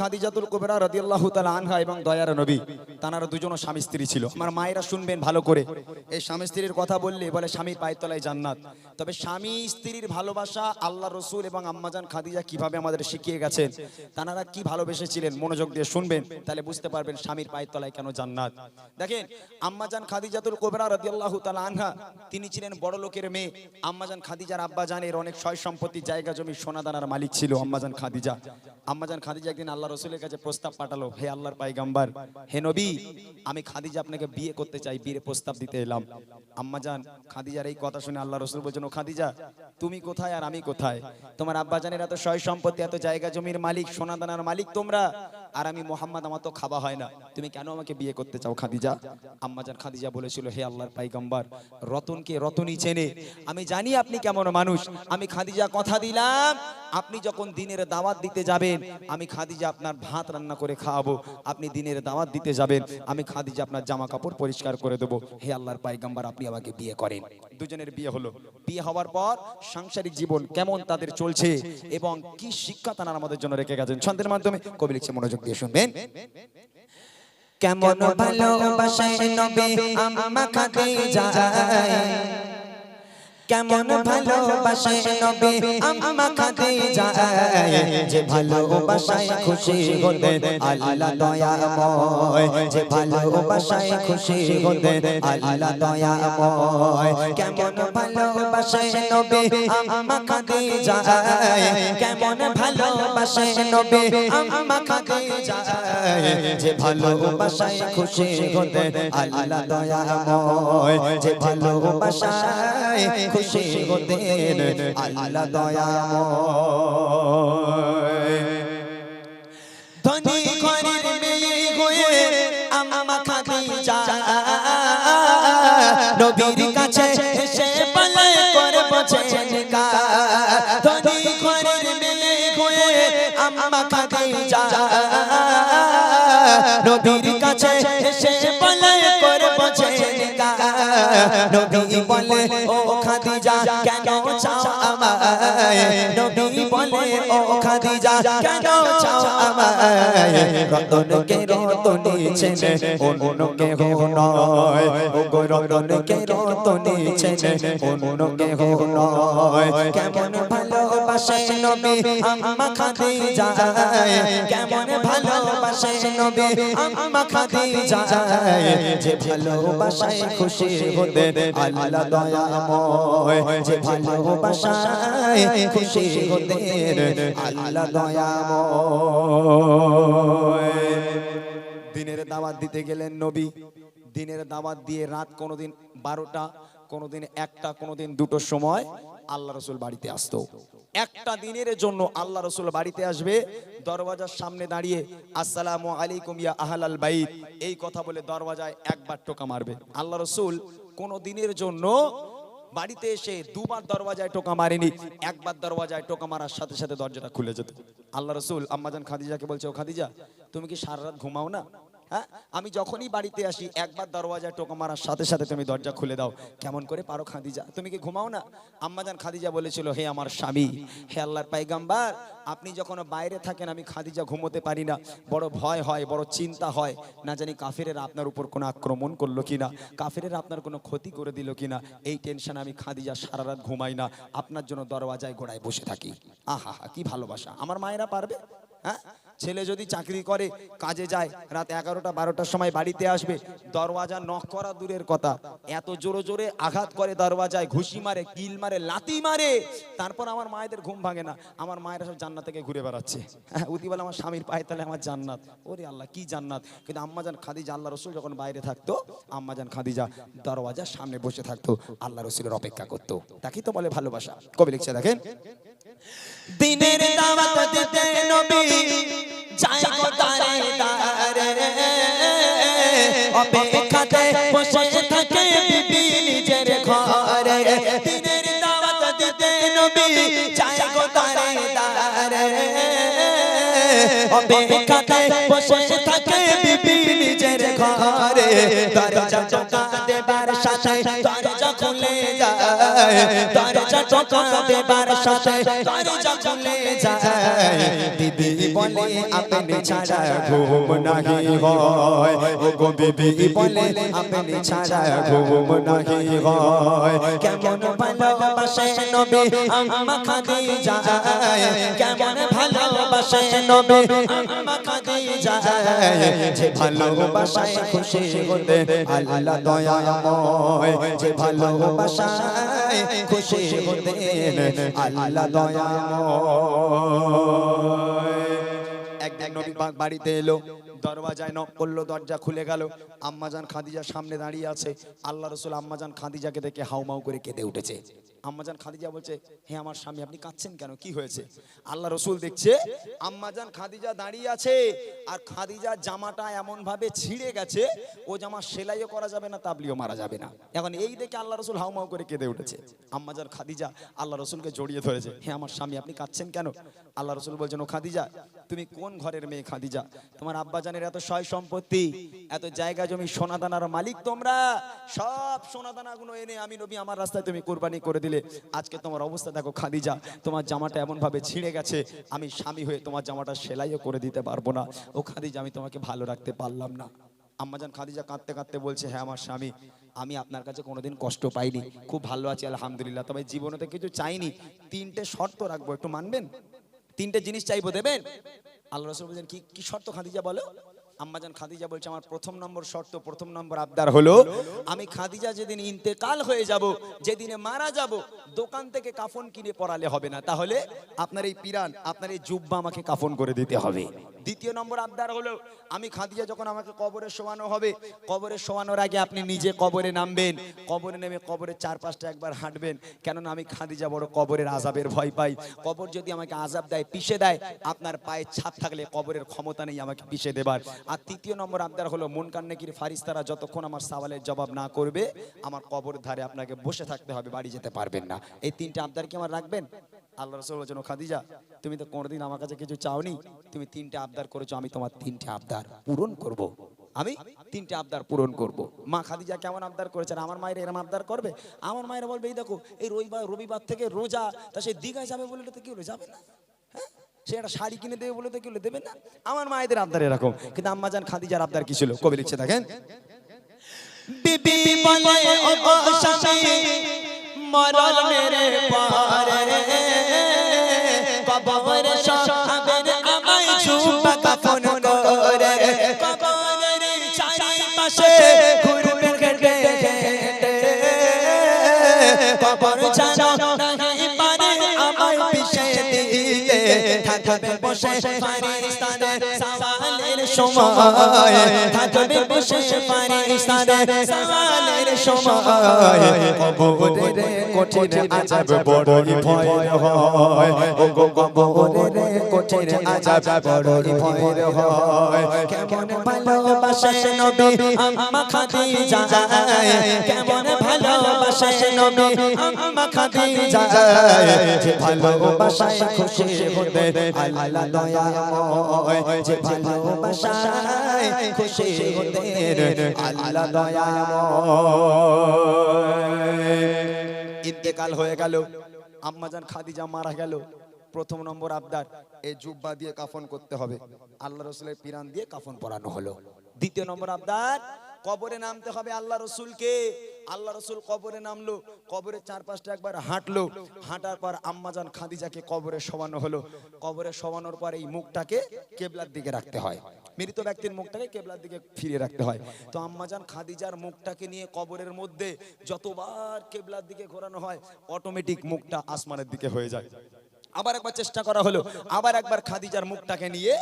খাদিজাতুল কুবরা রাদিয়াল্লাহু তাআলা আনহা এবং দয়ার নবী তানারা দুজনও স্বামী স্ত্রী ছিল। আমার মায়েরা শুনবেন ভালো করে, এই স্বামী স্ত্রীর কথা বললে বলে স্বামীর পায়ের তলায় জান্নাত। তবে স্বামী স্ত্রীর ভালোবাসা আল্লাহ রসুল এবং আম্মাজান খাদিজা কিভাবে আমাদের শিখিয়ে গেছেন, তানারা কি ভালোবেসেছিলেন, মনোযোগ দিয়ে শুনবেন, তাহলে বুঝতে পারবেন স্বামীর পায়ের তলায় কেন জান্নাত। দেখেন, আম্মাজান খাদিজাতুল কুবরা রাদিয়াল্লাহু তাআলা আনহা তিনি ছিলেন বড় লোকের মেয়ে। আম্মাজান খাদিজার আব্বাজানের অনেক সয় সম্পত্তি, জায়গা জমি, সোনাদানার মালিক ছিল আম্মাজান খাদিজা। আম্মাজান খাদিজা একদিন আল্লাহ রসুলের কাছে প্রস্তাব পাঠালো, হে আল্লাহর পয়গম্বর, হে নবী, আমি খাদিজা আপনাকে বিয়ে করতে চাই, বিয়ের প্রস্তাব দিতে এলাম। আম্মাজান খাদিজার এই কথা শুনে আল্লাহ রসুল বলছেন, ও খাদিজা, তুমি কোথায় আর আমি কোথায়? তোমার আব্বাজানের এত সয় সম্পত্তি, এত জায়গা জমির মালিক, সোনাদানার মালিক তোমরা, আর আমি মোহাম্মদ, আমার তো খাওয়া হয় না, তুমি কেন আমাকে বিয়ে করতে চাও খাদিজা? আম্মাজান খাদিজা বলেছিল, হে আল্লাহর পয়গম্বর, রতনকে রতনই চেনে, আমি জানি আপনি কেমন মানুষ। আমি খাদিজা কথা দিলাম, আপনি যখন দিনের দাওয়াত দিতে যাবেন, আমি খাদিজা আপনার ভাত রান্না করে খাওয়াবো। আপনি দিনের দাওয়াত দিতে যাবেন, আমি খাদিজা আপনার জামা কাপড় পরিষ্কার করে দেবো। হে আল্লাহর পয়গম্বর, আপনি আমাকে বিয়ে করেন। দুজনের বিয়ে হলো। বিয়ে হওয়ার পর সাংসারিক জীবন কেমন তাদের চলছে এবং কি শিক্ষা তারা আমাদের জন্য রেখে গেছেন, ছন্দের মাধ্যমে কবি লিখছে, মনোযোগ দিয়ে শুনবেন। কেমন ভালোবাসে নবী আম্মা খাদিজা, কেমন ভালোবাসে নবী আম্মা খাদিজা, যে ভালোবাসায় খুশি হতেন আল্লাহ দয়াময়, যে ভালোবাসায় খুশি হতেন আল্লাহ দয়াময়। কেমন ভালোবাসে নবী আম্মা খাদিজা, কেমন ভালোবাসে নবী আম্মা খাদিজা, যে ভালোবাসায় খুশি হতেন আল্লাহ দয়াময়, যে ভালোবাসায় খুশি হতেন আল্লাহ দয়াময়। ধনী ঘরের মেয়ে হয়ে আম্মা খাদিজা নবীর কাছে এসে বলে করব ছেলেকা। ধনী ঘরের মেয়ে হয়ে আম্মা খাদিজা নবীর কাছে এসে বলে করব ছেলেকা। নবী বলে, ও খাদিজা কেন চাও আমায়? নবী বলে, ও খাদিজা কেন চাও আমায়? রতনকে রতনী চেনে অন্য কেহ নয়, ও গো রতনকে রতনী চেনে অন্য কেহ নয়। কেমন ভালোবাসে নবী আম্মা খাদিজা, কেমন ভালোবাসে নবী আম্মা খাদিজা, যে ভালোবাসায় খুশি হতেন আল্লাহ দয়াময়, যে ভালোবাসায় খুশি হতেন আল্লাহ দয়াময়। দিনের দাওয়াত দিতে গেলেন নবী। দিনের দাওয়াত দিয়ে রাত কোনোদিন 12টা, কোনোদিন 1টা, কোনোদিন 2টোর সময় আল্লাহ রসুল বাড়িতে আসতো। একটা দিনের জন্য আল্লাহ রসুল বাড়িতে আসবে, দরওয়াজার সামনে দাঁড়িয়ে আসসালামু আলাইকুম ইয়া আহলাল বাইত এই কথা বলে দরওয়াজায় একবার টোকা মারবে। আল্লাহ রসুল কোনো দিনের জন্য বাড়িতে এসে দুবার দরওয়াজায় টোকা মারেনি, একবার দরওয়াজায় টোকা মারার সাথে সাথে দরজাটা খুলে যেত। আল্লাহ রসুল আম্মাজান খাদিজাকে বলছে, ও খাদিজা, তুমি কি সারা রাত ঘুমাও না? হ্যাঁ, আমি যখনই বাড়িতে আসি একবার দরওয়াজায় টোকা মারার সাথে সাথে তুমি দরজা খুলে দাও, কেমন করে পারো খাদিজা? তুমি কি ঘুমাও না? আম্মাজান খাদিজা বলেছিল, হে আমার স্বামী, হে আল্লাহর পয়গম্বর, আপনি যখন বাইরে থাকেন আমি খাদিজা ঘুমোতে পারি না, বড় ভয় হয়, বড় চিন্তা হয়, না জানি কাফেরেরা আপনার উপর কোনো আক্রমণ করলো কিনা, কাফেরেরা আপনার কোনো ক্ষতি করে দিল কিনা, এই টেনশন আমি খাদিজা সারা রাত ঘুমাই না, আপনার জন্য দরওয়াজায় গোড়ায় বসে থাকি। আহা হা, কি ভালোবাসা! আমার মায়েরা পারবে? হ্যাঁ, ছেলে যদি চাকরি করে, কাজে যায়, রাত 11টা 12টার সময় বাড়িতে আসবে, দরওয়াজা নক করা দূরের কথা, এত জোরে জোরে আঘাত করে দরওয়াজায়, ঘুষি মারে, কিল মারে, লাথি মারে, তারপর আমার মায়েদের ঘুম ভাঙে না। আমার মায়েরা সব জান্নাত থেকে ঘুরে বেড়াচ্ছে। হ্যাঁ, উতি বলে আমার স্বামীর পায়ে তলে আমার জান্নাত। ওরে আল্লাহ, কি জান্নাত! কিন্তু আম্মাজান খাদিজা, আল্লাহ রসুল যখন বাইরে থাকতো, আম্মাজান খাদিজা দরওয়াজার সামনে বসে থাকতো, আল্লাহ রসুলের অপেক্ষা করতো। তাকেই তো বলে ভালোবাসা। কবি লিখছে, দেখেন, দিনের দাওয়াত দিতে নবী যায় গো দারে দারে, অপেক্ষাতে বসে থাকে বিবি নিজের ঘরে। দিনের দাওয়াত দিতে নবী যায় গো দারে দারে, অপেক্ষাতে বসে থাকে বিবি নিজের ঘরে। দরজা টোকা দেবার সাথে দরজা খুলে যায় দরজা টোকা দেবার সাথে দরজা খুলে যায় বিবি বলে আপনি ছাড়া ঘুম নাহি হয় ও গো বিবি বলে আপনি ছাড়া ঘুম নাহি হয় কেমন ভালোবাসে নবী আম্মা খাদিজা কেমন ভালোবাসে নবী আম্মা খাদিজা যে ভালোবাসায় খুশি হতে আল্লাহ দয়াময় যে ভালোবাসায় খুশি হতে আল্লাহ দয়াময় একদিন নবী পাক বাড়িতে এলো, দরওয়াজায় নক করলো, দরজা খুলে গেল। আম্মাজান খাদিজা সামনে দাঁড়িয়ে আছে। আল্লাহ রাসূল আম্মাজান খাদিজাকে দেখে হাউমাউ করে কেঁদে উঠেছে। আম্মাজান খাদিজা বলছে, হে আমার স্বামী, আপনি কাঁদছেন কেন, কি হয়েছে? আল্লাহ রাসূল দেখছে আম্মাজান খাদিজা দাঁড়িয়ে আছে, আর খাদিজার জামাটা এমন ভাবে ছিঁড়ে গেছে, ও জামা সেলাইও করা যাবে না, তাবলিও মারা যাবে না। এখন এই দেখে আল্লাহ রাসূল হাউমাউ করে কেঁদে উঠেছে। আম্মাজান খাদিজা আল্লাহ রাসূলকে জড়িয়ে ধরেছে, হে আমার স্বামী, আপনি কাঁদছেন কেন? আল্লাহ রাসূল বলছেন, ও খাদিজা, তুমি কোন ঘরের মেয়ে খাদিজা? তোমার আব্বাজানের এত সয় সম্পত্তি, এত জায়গা জমি, সোনাদানার মালিক তোমরা, সব সোনাদানাগুলো এনে আমি নবী আমার রাস্তায় তুমি কুরবানি করে দিলে। আজকে তোমার অবস্থা দেখো খাদিজা, তোমার জামাটা এমন ভাবে ছিঁড়ে গেছে, আমি স্বামী হয়ে তোমার জামাটা সেলাইও করে দিতে পারবো না। ও খাদিজা, আমি তোমাকে ভালো রাখতে পারলাম না। আম্মাজান খাদিজা কাঁদতে কাঁদতে বলছে, হ্যাঁ আমার স্বামী, আমি আপনার কাছে কোনোদিন কষ্ট পাইনি, খুব ভালো আছি আলহামদুলিল্লাহ, তবে জীবনেতে কিছু চাইনি, তিনটে শর্ত রাখবো, একটু মানবেন? তিনটে জিনিস চাইবো, দেবেন? আল্লাহ রাসূল বলেন, কি কি শর্ত খাদিজা বলো? আম্মাজান খাদিজা বলছে, আমার প্রথম নম্বর শর্ত, প্রথম নম্বর আবদার হলো, আমি খাদিজা যেদিন ইন্তেকাল হয়ে যাব, যেদিনে মারা যাব, দোকান থেকে কাফন কিনে পরালে হবে না, তাহলে আপনার এই পিরান, আপনার এই জুব্বা আমাকে কাফন করে দিতে হবে। দ্বিতীয় নম্বর আবদার হলো, আমি খাদিজা যখন আমাকে কবরে শোয়ানো হবে, কবরে শোয়ানোর আগে আপনি নিজে কবরে নামবেন, কবরে নেমে কবরের চারপাশটা একবার হাঁটবেন, কেননা আমি খাদিজা বড় কবরের আযাবের ভয় পাই। কবর যদি আমাকে আযাব দেয়, পিষে দেয়, আপনার পায়ে ছাপ থাকলে কবরের ক্ষমতা নেই আমাকে পিষে দেবার। আর তৃতীয় নম্বর আবদার হলো, মুনকার নেকির ফারিস্তারা যতক্ষণ আমার সওয়ালের জবাব না করবে, আমার কবর ধারে আপনাকে বসে থাকতে হবে, বাড়ি যেতে পারবেন না। এই তিনটে আবদার কি আমার রাখবেন? আল্লাহ রাসূল বলেছেন, ও খাদিজা, তুমি তো কোনোদিন আমার কাছে কিছু চাওনি, তুমি তিনটে আবদার করেছো, আমি তোমার তিনটে আবদার পূরণ করব। আমি তিনটে আবদার পূরণ করব। মা খাদিজা কেমন আবদার করেছেন? আমার মায়ের এরম আবদার করবে? আমার মায়েরা বলবে, এই দেখো, এই রবিবার থেকে রোজা, তা সে দীঘায় যাবে বলে তো কি হলো, যাবে না? হ্যাঁ, সে একটা শাড়ি কিনে দেবে বলে তো কি হলো, দেবে না? আমার মায়েদের আবদার এরকম। কিন্তু আম্মাজান খাদিজার আবদার কি ছিল? কবি লিখছে, দেখেন, বিবি বলে ও স্বামী মরণ মেরে পরে কবর শোয়াবেন আমায় জুব্বা কাফন করে কবরের চারিপাশে ঘুরবে ঘেটে কবর জানো নাহি পারে আমায় পিষে দিতে থাকবে বসে ফারিস্তানে সওয়ালের সময় থাকবে বসে ফারিস্তানে সওয়ালের সময় কবরের কঠিন আযাব বড়ই ভয় হয় ও গো কবরের কঠিন আযাব বড়ই ভয় হয় কেমন ভালোবাসে নবী আম্মা খাদিজা কেমন ভালোবাসে নবী আম্মা খাদিজা যে ভালোবাসায় খুশি হতে আল্লাহ দয়াময় যে ভালোবাসায় খুশি হতে আল্লাহ দয়াময়। ইন্তেকাল হয়ে গেল, আম্মাজান খাদিজা মারা গেল। প্রথম নম্বর আবদার, এই জুব্বা দিয়ে কাফন করতে হবে, আল্লাহ রাসূলের পিরান দিয়ে কাফন পরানো হলো। দ্বিতীয় নম্বর আবদার, কবরে নামতে হবে আল্লাহ রাসূলকে। আল্লাহ রাসূল কবরে নামলো, কবরের চারপাশটা একবার হাঁটলো, হাঁটার পর আম্মাজান খাদিজাকে কবরে শোয়ানো হলো। কবরে শোয়ানোর পর এই মুখটাকে কিবলার দিকে রাখতে হয়, মৃত ব্যক্তির মুখটাকে কিবলার দিকে ফিরিয়ে রাখতে হয়। তো আম্মাজান খাদিজার মুখটাকে নিয়ে কবরের মধ্যে যতবার কিবলার দিকে ঘোরানো হয়, অটোমেটিক মুখটা আসমানের দিকে হয়ে যায়। আবার একবার চেষ্টা করা হলো, আবার একবার খাদিজার মুখটাকে নিয়ে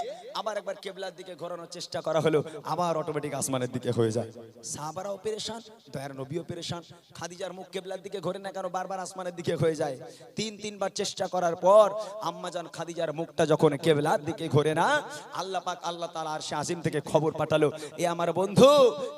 আবার একবার কিবলার দিকে ঘোরানোর চেষ্টা করা হলো, আবার অটোমেটিক আসমানের দিকে হয়ে যায়। সাহাবারাও পেরেশান, দয়ার নবীও পেরেশান, খাদিজার মুখ কিবলার দিকে ঘোরে না কেন, বারবার আসমানের দিকে হয়ে যায়। তিনবার চেষ্টা করার পর আম্মাজান খাদিজার মুখটা যখন কিবলার দিকে ঘোরে না, আল্লাহ পাক আল্লাহ তাআলা আরশে আজিম থেকে খবর পাঠালো, এ আমার বন্ধু,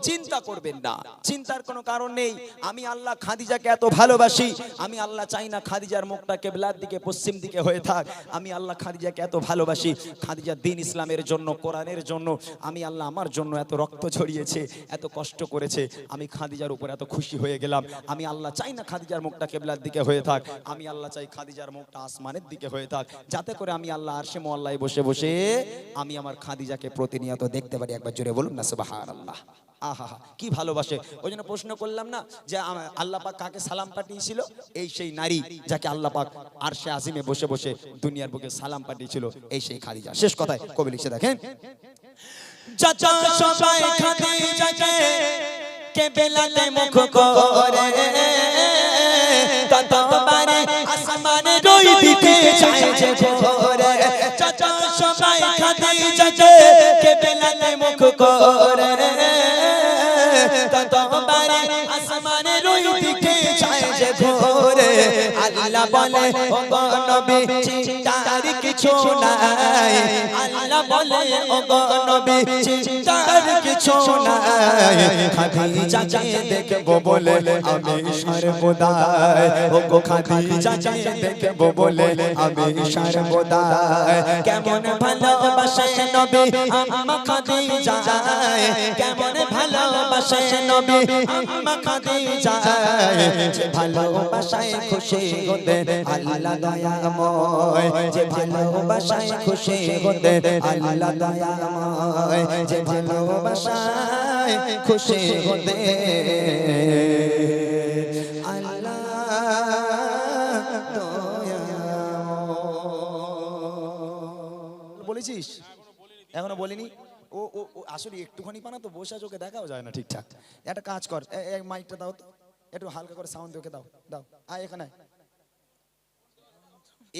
চিন্তা করবেন না, চিন্তার কোনো কারণ নেই। আমি আল্লাহ খাদিজাকে এত ভালোবাসি, আমি আল্লাহ চাই না খাদিজার মুখটা কিবলার দিকে, পশ্চিম দিকে হয়ে থাক। আমি আল্লাহ খাদিজাকে এত ভালোবাসি, খাদিজা দ্বীন ইসলামের জন্য, কোরআনের জন্য আমি আল্লাহ আমার জন্য এত রক্ত ঝরিয়েছে, এত কষ্ট করেছে, আমি খাদিজার উপর এত খুশি হয়ে গেলাম। আমি আল্লাহ চাই না খাদিজার মুখটা কিবলার দিকে হয়ে থাক, আমি আল্লাহ চাই খাদিজার মুখটা আসমানের দিকে হয়ে থাক, যাতে করে আমি আল্লাহ আরশে মুআল্লায় বসে বসে আমি আমার খাদিজাকে প্রতিনিয়ত দেখতে পারি। একবার জোরে বলুন না সুবহানাল্লাহ। আহা কি ভালোবাসে। ওই জন্য প্রশ্ন করলাম না যে আল্লাহ পাক কাকে সালাম পাঠিয়েছিল, এই সেই নারী যাকে আল্লাহ পাক আরশে আজিমে বসে বসে দুনিয়ার বুকে সালাম পাঠিয়েছিল, এই সেই খাদিজা। শেষ কথায় কবি লিখে দেখেন, চাচা সবাই খাদিজাকে কেবলাতে মুখ করে, ততবারে আসমানের ওই দিকে চায় যে ভোরে। চাচা সবাই খাদিজাকে কেবলাতে মুখ করে, ততবারে আসমানের ওই দিকে চায় যে ভোরে। আল্লাহ বলে ও গো নবী চিন্তার কিছু নাই, আল্লাহ বলে ও গো নবী চিন্তার কিছু নাই। খাদিজাকে দেখবো বলে আমি সর্বদাই, ও গো খাদিজাকে দেখবো বলে আমি সর্বদাই। কেমন ভালোবাসে নবী আম্মা খাদিজা, কেমন ভালোবাসে নবী আম্মা খাদিজা। যে ভালোবাসায় খুশি হতে আল্লাহ দয়াময়, যে ভালোবাসায় খুশি হতে আল্লাহ দয়াময়, যে ভালোবাসায় খুশি হতে আল্লাহ দয়াময়। বলেছিস? এখনো বলিনি। ও ও ও আসলে একটুখানি পানা তো বসে চোখে দেখাও যায় না ঠিকঠাক। একটা কাজ কর, মাইকটা দাও তো, একটু হালকা করে সাউন্ড দেখে দাও দাও। এখানে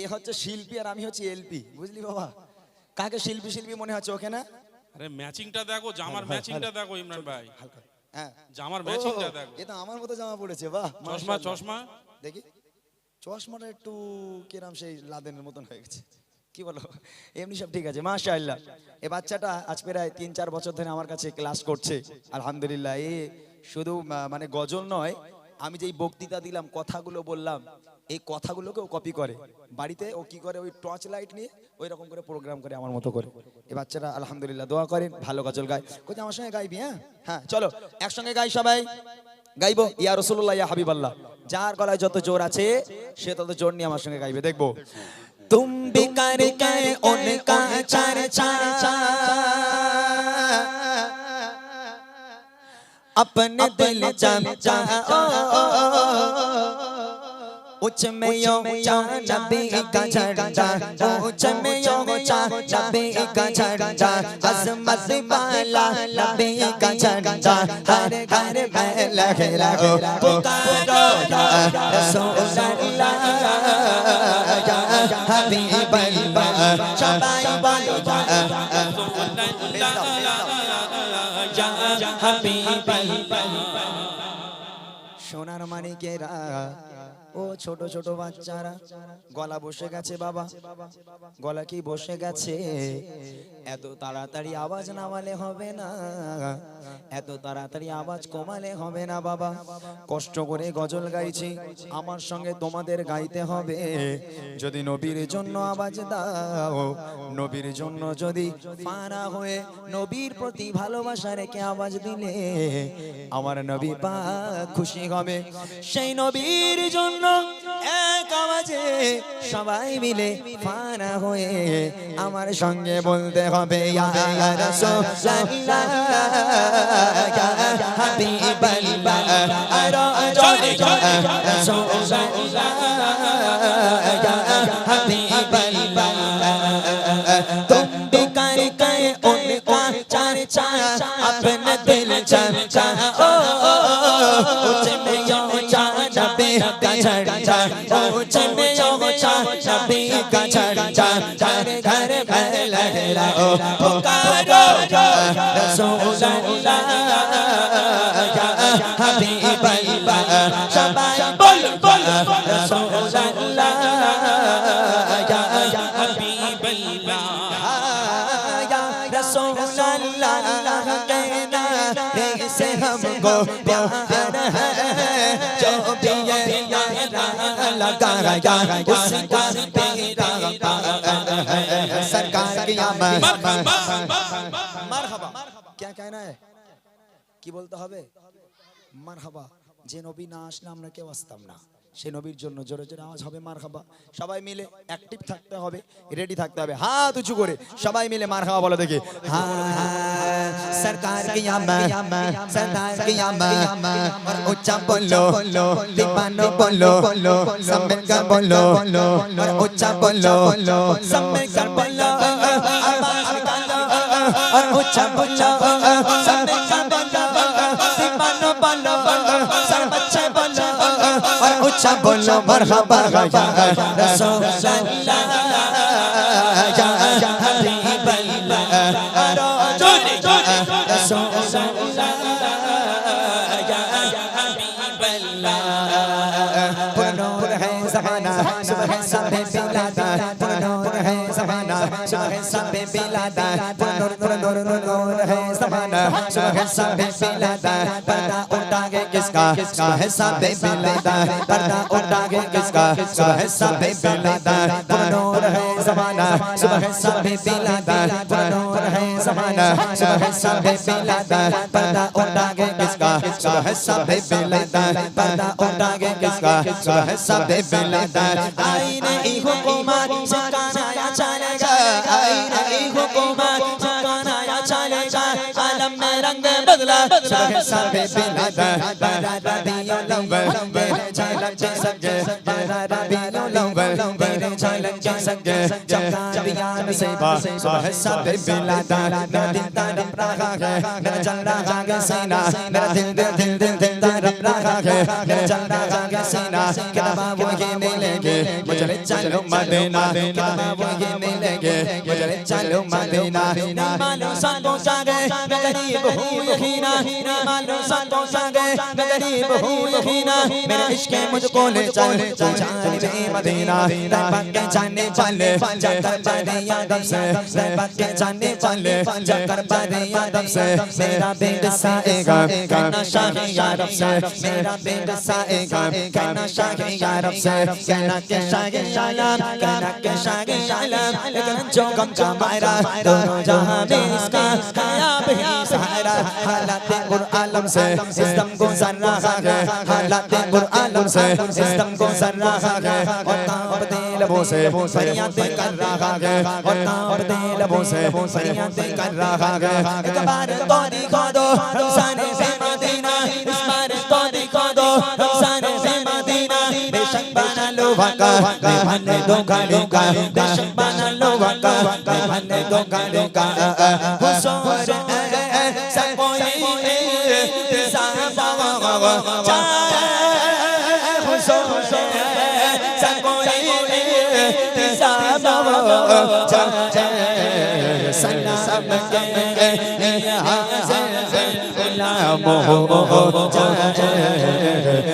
এ হচ্ছে শিল্পী আর আমি হচ্ছে এলপি, বুঝলি বাবা? কাকে শিল্পী শিল্পী মনে হচ্ছে ওকে না? আরে ম্যাচিংটা দেখো, জামার ম্যাচিংটা দেখো ইমরান ভাই, হ্যাঁ জামার ম্যাচিংটা দেখো। এ তো আমার মতো জামা পড়েছে, বাহ। চশমা চশমা দেখি, চশমাটা একটু কিরাম সেই লাদেনের মতন হয়ে গেছে, কি বলো? এমনি সব ঠিক আছে, মাশাআল্লাহ। এই বাচ্চাটা আজ প্রায় 3-4 বছর ধরে আমার কাছে ক্লাস করছে, আলহামদুলিল্লাহ। এ শুধু মানে গজল নয়, আমি যেই বক্তৃতা দিলাম, কথাগুলো বললাম, এই কথাগুলোকেও কপি করে বাড়িতে। ও কি করে, ওই টর্চ লাইট নিয়ে ওই রকম করে প্রোগ্রাম করে আমার মতো করে। এই বাচ্চাটা আলহামদুলিল্লাহ, দোয়া করেন, ভালো গজল গায়। কোথায় আমার সঙ্গে গাইবি? হ্যাঁ হ্যাঁ, চলো একসঙ্গে গাই, সবাই গাইবো ইয়া রাসূলুল্লাহ ইয়া হাবিবাল্লাহ। যার গলায় যত জোর আছে সে তত জোর নিয়ে আমার সঙ্গে গাইবে, দেখবো। तुम भी करके उनका चर्चा अपने दिल जमाओ, उच्च में ऊंचा नबी का झंडा, उच्च में ऊंचा नबी का झंडा, अज़मत वाला नबी का झंडा हर घर में लहराओ। पुकारो या रसूल अल्लाह या हबीब अल्लाह, सबाई बोलो या हबीब अल्लाह। সোনার মানিকেরা, ও ছোট ছোট বাচ্চারা, গলা বসে গেছে বাবা, গলা কি বসে গেছে? এত তাড়াতাড়ি আওয়াজ নামালে হবে না, এত তাড়াতাড়ি আওয়াজ কমালে হবে না বাবা। কষ্ট করে গজল গাইছি, আমার সঙ্গে তোমাদের গাইতে হবে। যদি নবীর জন্য আওয়াজ দাও, নবীর জন্য যদি ফানা হয়ে নবীর প্রতি ভালোবাসা রেখে আওয়াজ দিলে আমার নবী পাক খুশি হবে। সেই নবীর জন্য এক আওয়াজে সবাই মিলে ফানা হয়ে আমার সঙ্গে বলতে হবে ইয়া রাসূলুল্লাহ ইয়া হাবিবাল্লাহ, আরো জোরে জোরে রাসূলুল্লাহ ইয়া হাবিবাল্লাহ। तुम भी करके उनका चर्चा अपने दिल जमाओ, उच्च में ऊंचा नबी का झंडा, उच्च में ऊंचा नबी का झंडा घर घर में लहराओ। पुकारो या रसूल अल्लाह या हबीब अल्लाह, सबाई बोलो बोलो रसूल अल्लाह या हबीब अल्लाह, या रसूल अल्लाह कहना से हमको प्यार है। जो भी ये नारा लगा गया उसी पर तेरा है सरकार की आमद মারহাবা क्या कहना है কি বলতে হবে মারহাবা যে নবী না আসলে আমরা কেউ আসতাম না সেই নবীর জন্য জোরে জোরে আওয়াজ হবে মারহাবা সবাই মিলে অ্যাক্টিভ থাকতে হবে রেডি থাকতে হবে হাত উঁচু করে সবাই মিলে মারহাবা বলো দেখি सरकार की आमद सरदार की आमद और ऊंचा बोलो दीवानो बोलो सब मिलकर बोलो और ऊंचा बोलो सब मिलकर बोलो आवाज निकालो और ऊंचा बोलो सब मिलकर बोलो दीवानो बोलो सब बच्चे बोलो और ऊंचा बोलो मरहबा या रसूल अल्लाह या हबीब अल्लाह ज़माना सुबह सबे बिलादा नूर है ज़माना सुबह सबे बिलादा नूर है ज़माना सुबह सबे बिलादा पर्दा उठा के किसका सुबह सबे बिलादा पर्दा उठा के किसका सुबह सबे बिलादा नूर है ज़माना सुबह सबे बिलादा नूर है ज़माना सुबह सबे बिलादा पर्दा उठा के किसका सुबह सबे बिलादा पर्दा उठा के किसका सुबह सबे आईने हुकूमत सिखाना चलेगा आईने हुकूमत सिखाना चलेगा आलम में रंग बदला सुबह सबे बिलादा रबियो लंबर तेरे झलक सके रबियो लंबर तेरे झलक सके चमका दिया नसीबा सुबह सबे बिलादा मेरा दिल तड़प रहा है मेरा चल रहा है सीना मेरा दिल तड़प रहा है मेरा चल रहा है सीना कितना वो ये मिलेंगे मुझे ले चलो मदीना कितना वो ये मिलेंगे मुझे ले चलो मदीना मालूम संतों संगे मैं गरीब हूँ यकीना मालूम संतों संगे मैं गरीब हूँ यकीना मेरे इश्क़ मुझको ले चल जाने मदीना तब के जाने वाले जाकर बने यादव से तब के जाने वाले जाकर बने यादव से मेरा बेट साएगा कहना शाही यारब से मेरा बेट साएगा कहना शाही यारब से कहना के शाही शालाम कहना के शाही शालाम लेकिन जो कम का मायरा दोनों जहां में इसका आप ही सहारा हालात कुरआलम से इस दम को गुजर रहा है हालात कुरआलम से इस दम को गुजर रहा है और कांपते लबों से फरियादें कर रहा है और कांपते लबों से फरियादें कर रहा है एक बार तो दिखा दो रमज़ान से मदीना इस बार तो दिखा दो रमज़ान से मदीना बेशक बना लो वाका बने दो गालों का बेशक बना लो वाका बने दो गालों का हुजूर सब कोई सलाम के गुलाम हो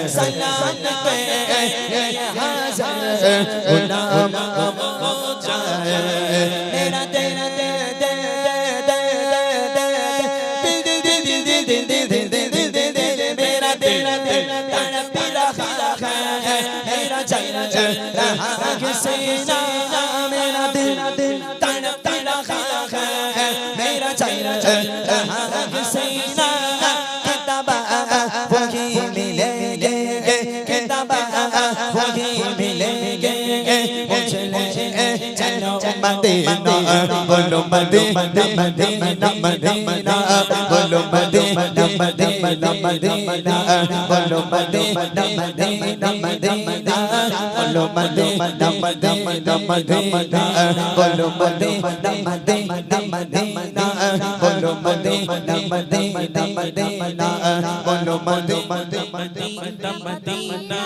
सलाम के गुलाम हो मेरा तेरा मेरा तेरा तड़प रहा है मेरा चेहरा सीना मेरा दिल तड़प रहा है मेरा चेहरा सीना किताब वही मिलेंगे किताब वही मिलेंगे मुझे ले चलो मदीना बोलो मदीना मदीना मदीना बोलो मदीना मदीना मदीना बोलो मदीना मदीना मदीना बोलो मदीना मदीना मदीना बोलो मदीना मदीना मदीना बोलो मदीना मदीना मदीना बोलो मदीना मदीना मदीना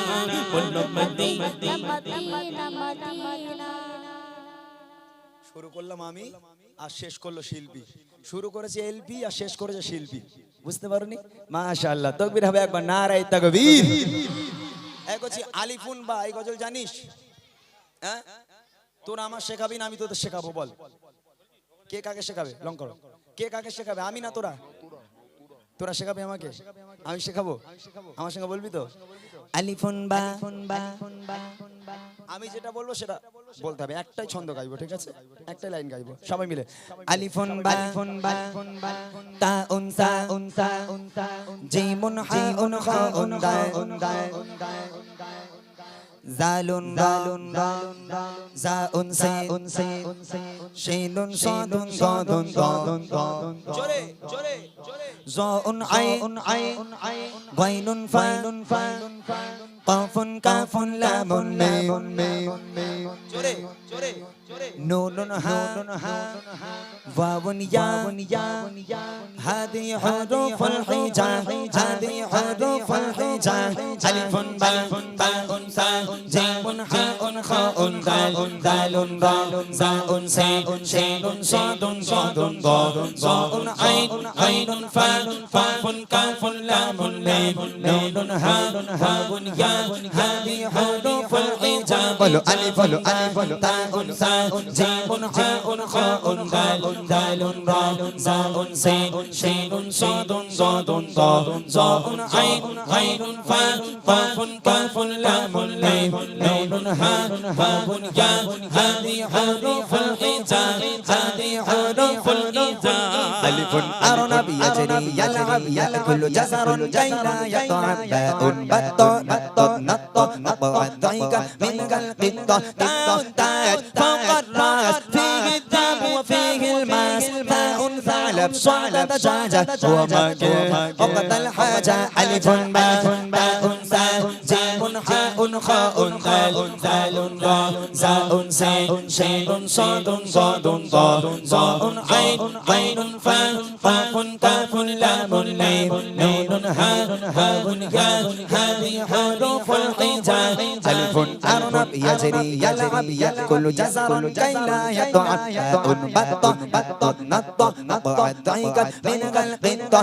बोलो मदीना শুরু করলাম আমি আর শেষ করলো শিল্পী শুরু করেছে এলপি আর শেষ করেছে শিল্পী বুঝতে পারোনি মাশাআল্লাহ তাকবীর হবে একবার নারায়ে তাকবীর এক হচ্ছে আলিফুন বা এই গজল জানিস হ্যাঁ তোরা আমার শেখাবি না আমি তোদের শেখাবো বল কে কাকে শেখাবে লং করো কে কাকে শেখাবে আমি না তোরা তোরা শেখাবি আমাকে, আমি শেখাবো, আমার সঙ্গে বলবি তো? আলিফুন বা আমি যেটা বলবো সেটা বলতে হবে, একটাই ছন্দ গাইবো, ঠিক আছে? একটাই লাইন গাইবো সবাই মিলে। আলিফুন বা তা উনসা জিমুন হাউন খাউন দাল জালুন জাউন সে শিনুন সাদুন সাদুন জোরে জোরে জাউন আইন গাইনুন ফা কাফুন কাফুন লামুন মিম জোরে জোরে জোরে نون ها واو يا هذه حروف الحجاء هذه حروف الحجاء ألف باء تاء جيم حاء خاء دال راء زاء شين صاد ضاد ظاء عين فاء قاف كاف لام ميم نون ها واو يا هذه حروف الحجاء ألف تاء جيم حاء خاء دال راء زاء شين صاد ضاد ظاء عين فاء قاف كاف لام ميم نون ها واو يا هذه حروف الحجاء هذه حروف الحجاء ألف أرنب يجري يلعب يأكل جزر كي لا يتعب بط نط ضيق من القطة تاء فوق الراس فيه الدم وفيه الماس تاء ثعلب صعد دجاجة ومكين وقت الحاجة ألف باء ثاء جيم حاء خاء دال راء زاء شين صاد ضاد ظاء عين فاء قاف كاف لام ميم نون ها واو يا هذه حروف الحجاء ألف أرنب يجري يلعب يأكل جزر كي لا يتعب بط نط ضيق من القطة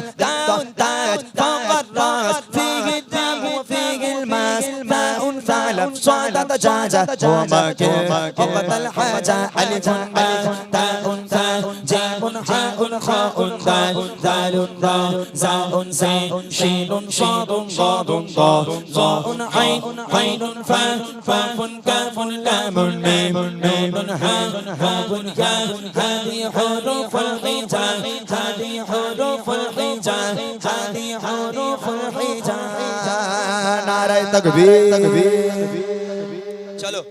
تاء فوق الراس فيه الدم وفيه الماس تاء ثعلب صعد دجاجة ومكين وقت الحاجة ألف باء ثاء جيم حاء خاء دال راء زاء شين صاد ضاد ظاء عين فاء قاف كاف لام ميم نون ها واو يا هذه حروف الحجاء هذه حروف الحجاء هذه حروف الحجاء নারায়ে তাকবীর। চলো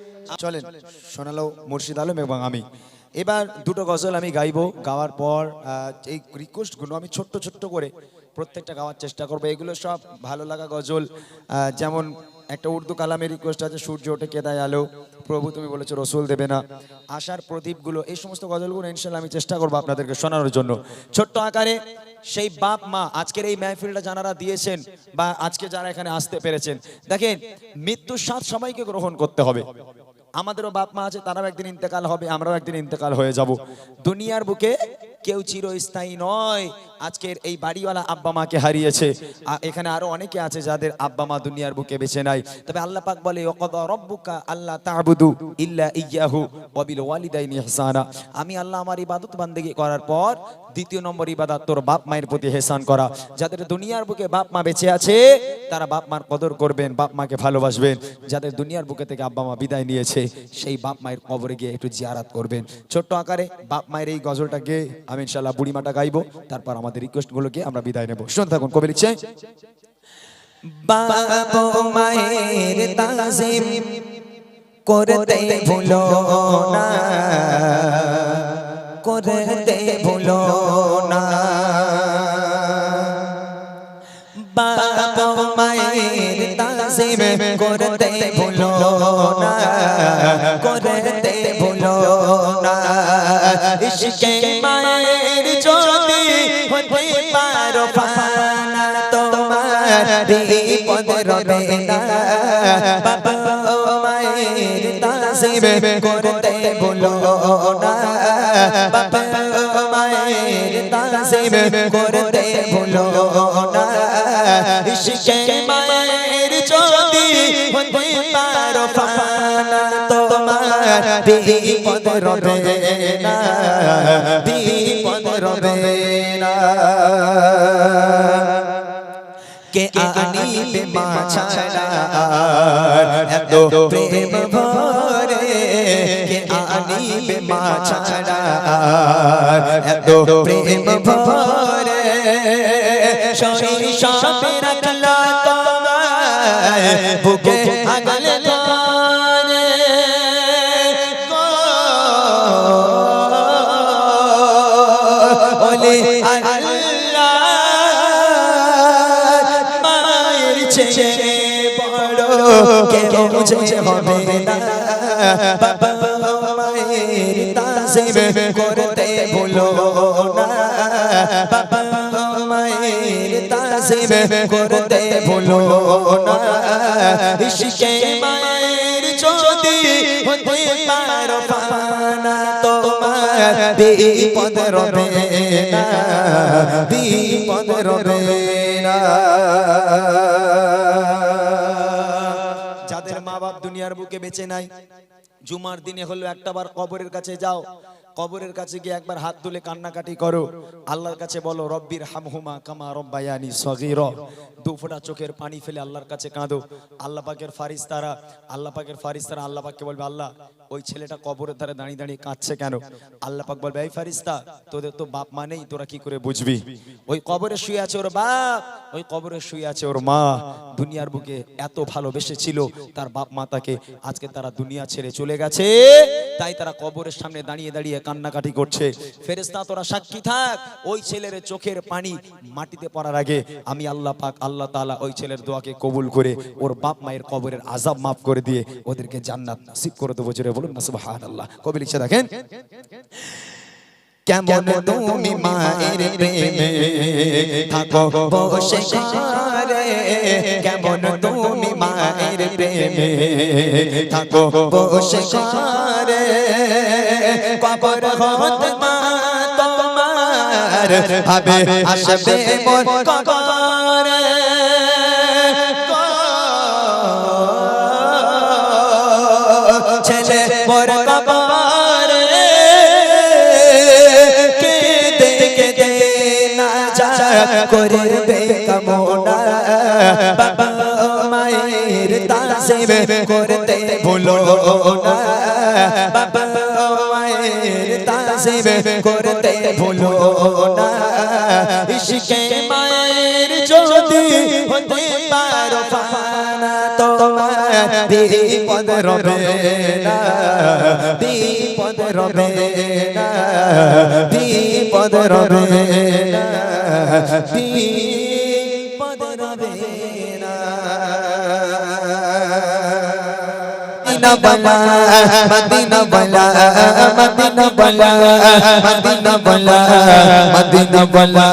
চলেন, শোনালো মুর্শিদ আলম এবং আমি। এবার দুটো গজল আমি গাইবো, গাওয়ার পর এই রিকোয়েস্টগুলো আমি ছোট্ট ছোট্ট করে প্রত্যেকটা গাওয়ার চেষ্টা করবো। এগুলো সব ভালো লাগা গজল। যেমন একটা উর্দু কালামের রিকোয়েস্ট আছে, সূর্য ওঠে কেদায় আলো, প্রভু তুমি বলেছো রসুল দেবে না, আশার প্রদীপগুলো, এই সমস্ত গজলগুলো ইনশাল্লাহ আমি চেষ্টা করবো আপনাদেরকে শোনানোর জন্য ছোট্ট আকারে। সেই বাপ মা আজকের এই মেহফিলটা যারা দিয়েছেন বা আজকে যারা এখানে আসতে পেরেছেন, দেখেন মৃত্যুর স্বাদ সবাইকে গ্রহণ করতে হবে। আমাদেরও বাপ মা আছে, তারাও একদিন ইন্তেকাল হবে, আমরাও একদিন ইন্তেকাল হয়ে যাব। দুনিয়ার বুকে কেউ চিরস্থায়ী নয়। আজকের এই বাড়িওয়ালা আব্বা মাকে হারিয়েছে, এখানে আরো অনেকে আছে যাদের আব্বা মা দুনিয়ার বুকে বেঁচে নাই। তবে আল্লাহ পাক বলে ওয়াকাদা রাব্বুকা আল্লা তা'বুদু ইল্লা ইয়্যাহু ওয়া বিল ওয়ালিদাইনি ইহসানা। আমি আল্লাহ আমার ইবাদত বান্দেগি করার পর দ্বিতীয় নম্বর ইবাদত তোর বাপ মায়ের প্রতি ইহসান করা। যাদের দুনিয়ার বুকে বাপ মা বেঁচে আছে তারা বাপ মার কদর করবেন, বাপ মাকে ভালোবাসবেন। যাদের দুনিয়ার বুকে থেকে আব্বা মা বিদায় নিয়েছে সেই বাপ মায়ের কবরে গিয়ে একটু জিয়ারত করবেন। ছোট্ট আকারে বাপ মায়ের এই গজলটা গেয়ে আমি ইনশাআল্লাহ বুড়িমাটা গাইবো, তারপর আমাদের রিকোয়েস্ট গুলোকে আমরা বিদায় নেব। শুনতে থাকুন, কবি লিখছে বাপ মায়ের তাজিম করতে ভুলো না, করতে ভুলো না। বাপ মায়ের তাজিম করতে ভুলো না, করতে ভুলো না। ইশকে মায়ের যদি হতে পারো ফানা তোমার বিপদ রবে না। বাপ মায়ের তাজিম করতে ভুলো না, বাপ মায়ের তাজিম করতে ভুলো না। ইশকে মায়ের যদি হতে পারো ফানা তোমার বিপদ রবে না, বিপদ রবে না। কে আনিবে মা ছাড়া এত প্রেম ভরে কে আনিবে মা ছাড়া এত প্রেম ভরে শৈশবে রাখলা তোমায় বুকে আগলে ধরে ওলে আল্লাহ মায়ের চেয়ে বড় কেউ যে হবে না বাবা মায়ের তাজিম করতে ভুলো না বাবা মায়ের তাজিম করতে ভুলো না ইশকে মায়ের যদি হতে পারো পানা তোমার বিপদ রবে না বিপদ রবে না যাদের মা বাপ দুনিয়ার বুকে বেঁচে নাই জুমার দিনে হলো একটাবার কবরের কাছে যাও কবরের কাছে গিয়ে একবার হাত তুলে কান্নাকাটি করো আল্লাহর কাছে বলো রব্বির হামহুমা কামা রব্বায়ানি সগীরা দু ফোঁটা চোখের পানি ফেলে আল্লাহর কাছে কাঁদো আল্লাহ পাকের ফারিস্তারা আল্লাহ পাককে বলবে আল্লাহ ওই ছেলেটা কবরের ধারে দাঁড়িয়ে দাঁড়িয়ে কাঁদছে কেন আল্লাহ পাক বলবে এই ফারিস্তা তোদের তো বাপ মা নেই তোরা কি করে বুঝবি ওই কবরে শুয়ে আছে ওর বাপ ওই কবরে শুয়ে আছে ওর মা দুনিয়ার বুকে এত ভালোবেসেছিল তার বাপ মা তাকে আজকে তারা দুনিয়া ছেড়ে চলে গেছে তাই তারা কবরের সামনে দাঁড়িয়ে দাঁড়িয়ে কান্নাকাটি করছে ফেরেশতা তোরা সাক্ষী থাক ওই ছেলের চোখের পানি মাটিতে পড়ার আগে আমি আল্লাহ পাক আল্লাহ তাআলা ওই ছেলের দোয়াকে কবুল করে ওর বাপ মায়ের কবরের আযাব মাফ করে দিয়ে ওদেরকে জান্নাত নসিব করে দেবো জোরে বলুন না সুবহানাল্লাহ কবি লিখছে দেখেন কেমন তুমি মায়ের প্রেমে থাকো বসে ঘরে কেমন তুমি মায়ের প্রেমে থাকো বসে ঘরে কবর হতে মা তোমার ভাবে আসবে মোর কবরে ছেলে মোর কবরে করবে কামনা বাবা মায়ের তাজিম করতে ভুলো না বাবা মায়ের তাজিম করতে ভুলো না ইশকে মায়ের যদি হতে পারো পানা তোমার বিপদ রবে না বিপদ রবে না বিপদ রবে না বিপদ রবে না মদিনা বলা মদিনা বলা মদিনা বলা মদিনা বলা